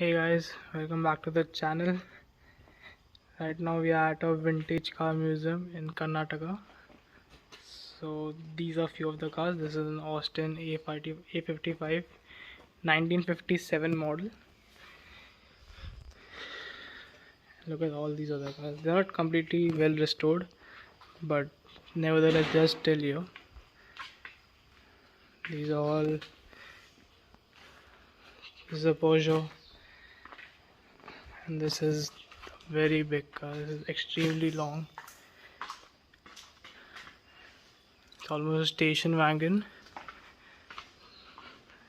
Hey guys, welcome back to the channel. Right now we are at a vintage car museum in Karnataka. So these are few of the cars. This is an Austin A55 1957 model. Look at all these other cars. They're not completely well restored, but nevertheless they're still here. These are all. This is a Peugeot, and this is a very big car. This is extremely long. It's almost a station wagon.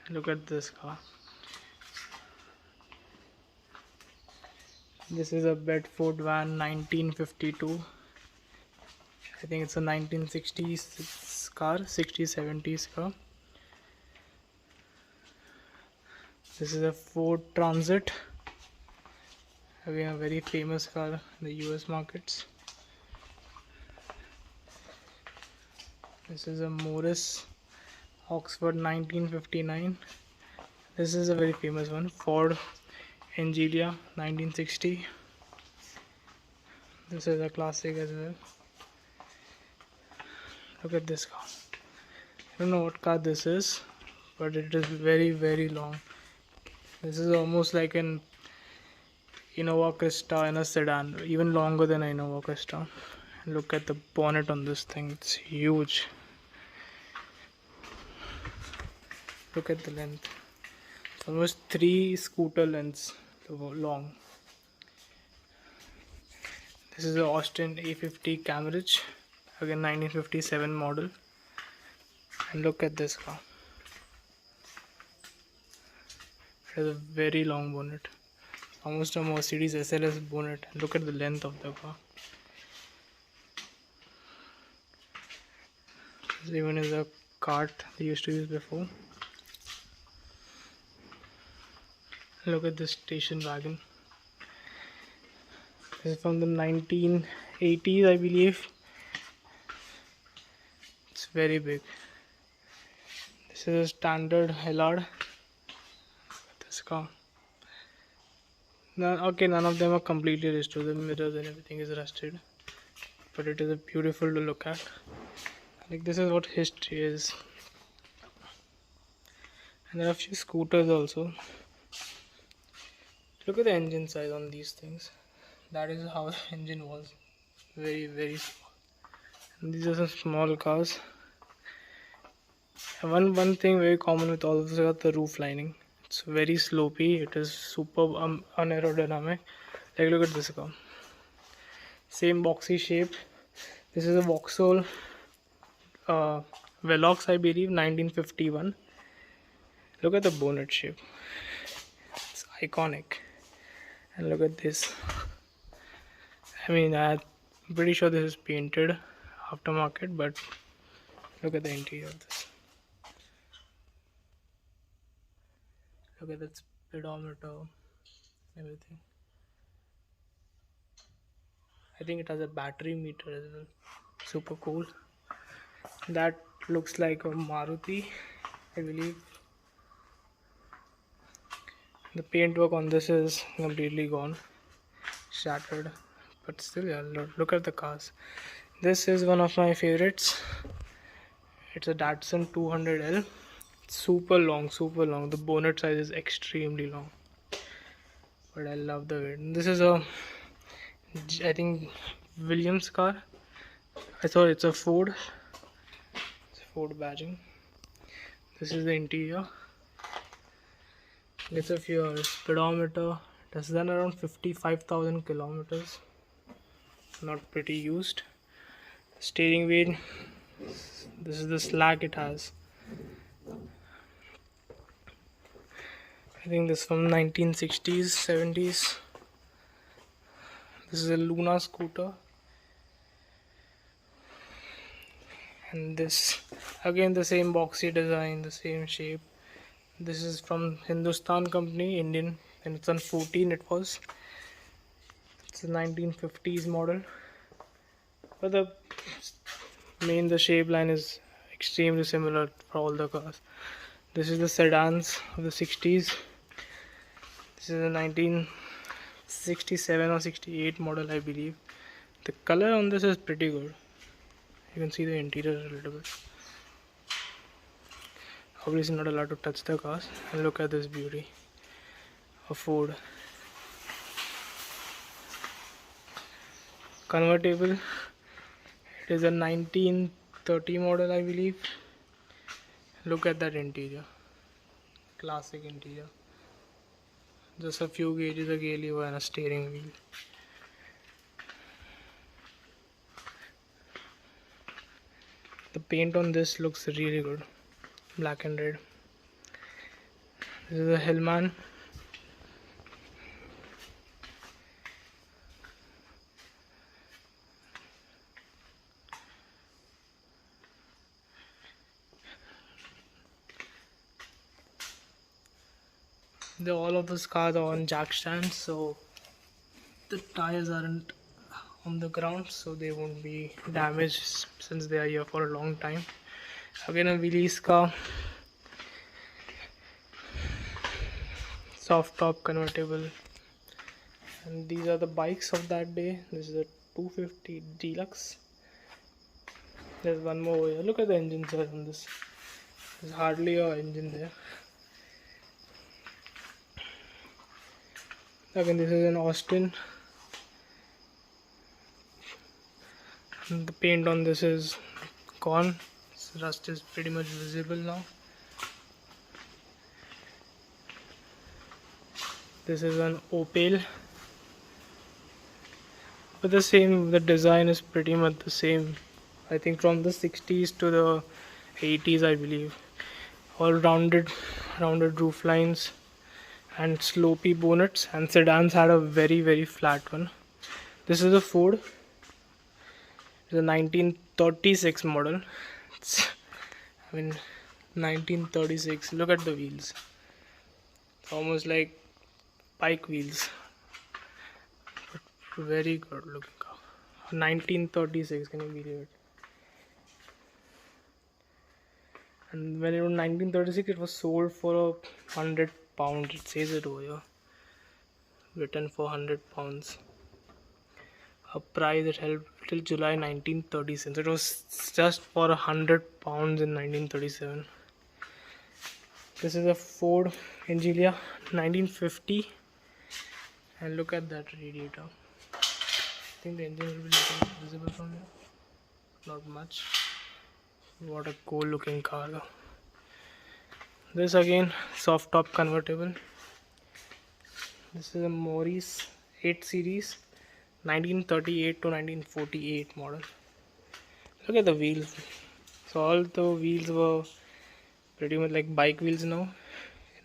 Look at this car. This is a Bedford van 1952. I think it's a 1960s car, 60s 70s car. This is a Ford Transit. Again, a very famous car in the US markets. This is a Morris Oxford 1959. This is a very famous one, Ford Angelia 1960. This is a classic as well. Look at this car. I don't know what car this is, but it is very long. This is almost like an Innova Krista in a sedan, even longer than an Innova Krista. Look at the bonnet on this thing, it's huge. Look at the length. It's almost 3 scooter lengths long. This is the Austin A50 Cambridge, again 1957 model. And look at this car. It has a very long bonnet, almost a Mercedes SLS bonnet. Look at the length of the car. This even is a cart they used to use before. Look at this station wagon. This is from the 1980s, I believe. It's very big. This is a standard Hellard. Look at this car. None of them are completely restored. The mirrors and everything is rusted, but it is beautiful to look at. Like, this is what history is. And there are a few scooters also. Look at the engine size on these things. That is how the engine was. Very small. And these are some small cars. And one thing very common with all of this is the roof lining. It's very slopey. It is super unaerodynamic. Like, look at this car. Same boxy shape. This is a Vauxhall Velox, I believe, 1951. Look at the bonnet shape. It's iconic. And look at this. I mean, I'm pretty sure this is painted aftermarket, but look at the interior of this. Look at that speedometer, everything. I think it has a battery meter as well. Super cool. That looks like a Maruti, I believe. The paintwork on this is completely gone, shattered, but still, yeah, look at the cars. This is one of my favorites. It's a Datsun 200L. It's super long. The bonnet size is extremely long, but I love the weight. This is a, I think, Williams car. I thought it's a Ford. It's a Ford badging. This is the interior. Let's have your speedometer. It has done around 55,000 kilometers. Not pretty used. Steering wheel. This is the slack it has. I think this is from 1960s, 70s. This is a Luna scooter. And this, again, the same boxy design, the same shape. This is from Hindustan company, Indian, and it's on 14 it was. It's a 1950s model. But the shape line is extremely similar for all the cars. This is the sedans of the 60s. This is a 1967 or 68 model, I believe. The color on this is pretty good. You can see the interior a little bit. Obviously not allowed to touch the cars. And look at this beauty. A Ford convertible. It is a 1930 model, I believe. Look at that interior. Classic interior. Just a few gauges, a gear lever and a steering wheel. The paint on this looks really good. Black and red. This is a Hillman. All of those cars are on jack stands, so the tires aren't on the ground, so they won't be damaged since they are here for a long time. Again, a Willys car, soft top convertible, and these are the bikes of that day. This is a 250 Deluxe. There's one more over here. Look at the engine side on this. There's hardly an engine there. Again, this is an Austin. And the paint on this is gone. This rust is pretty much visible now. This is an Opel. But the design is pretty much the same. I think from the 60s to the 80s, I believe. All rounded roof lines and slopey bonnets, and sedans had a very flat one. This is a Ford. It's a 1936 model. I mean 1936. Look at the wheels. It's almost like bike wheels. But very good looking car. 1936, can you believe it? And when it was 1936, it was sold for £100. It says it over here, written for £100. A price it held till July 1937. It was just for £100 in 1937. This is a Ford Anglia 1950, and look at that radiator. I think the engine will be visible from here. Not much. What a cool looking car though. This again, soft top convertible. This is a Morris 8 series, 1938 to 1948 model. Look at the wheels. So all the wheels were pretty much like bike wheels now,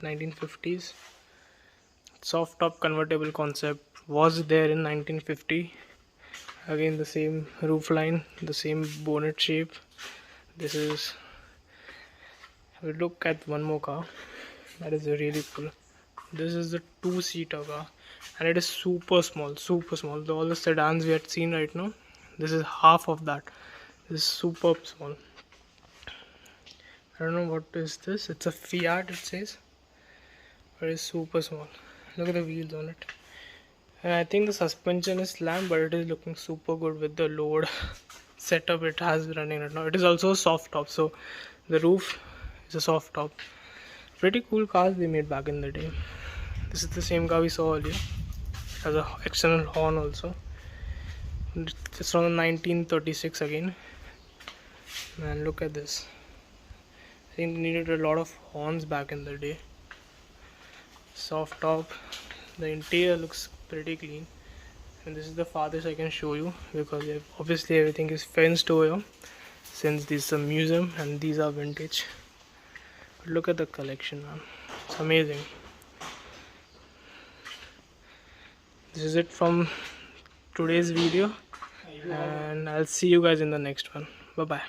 1950s. Soft top convertible concept was there in 1950. Again, the same roof line, the same bonnet shape. This is, we look at one more car that is really cool. This is the 2-seater car, and it is super small. All the sedans we had seen right now, this is half of that. This is super small. I don't know what is this. It's a Fiat, it says, but it's super small. Look at the wheels on it, and I think the suspension is slammed, but it is looking super good with the load setup it has running right now. It is also a soft top, so the roof is a soft top. Pretty cool cars they made back in the day. This is the same car we saw earlier. It has an external horn also. It's from 1936 again. Man, look at this. I think they needed a lot of horns back in the day. Soft top. The interior looks pretty clean. And this is the farthest I can show you, because obviously everything is fenced over here, since this is a museum and these are vintage. But look at the collection, man. It's amazing. This is it from today's video, and I'll see you guys in the next one. Bye bye.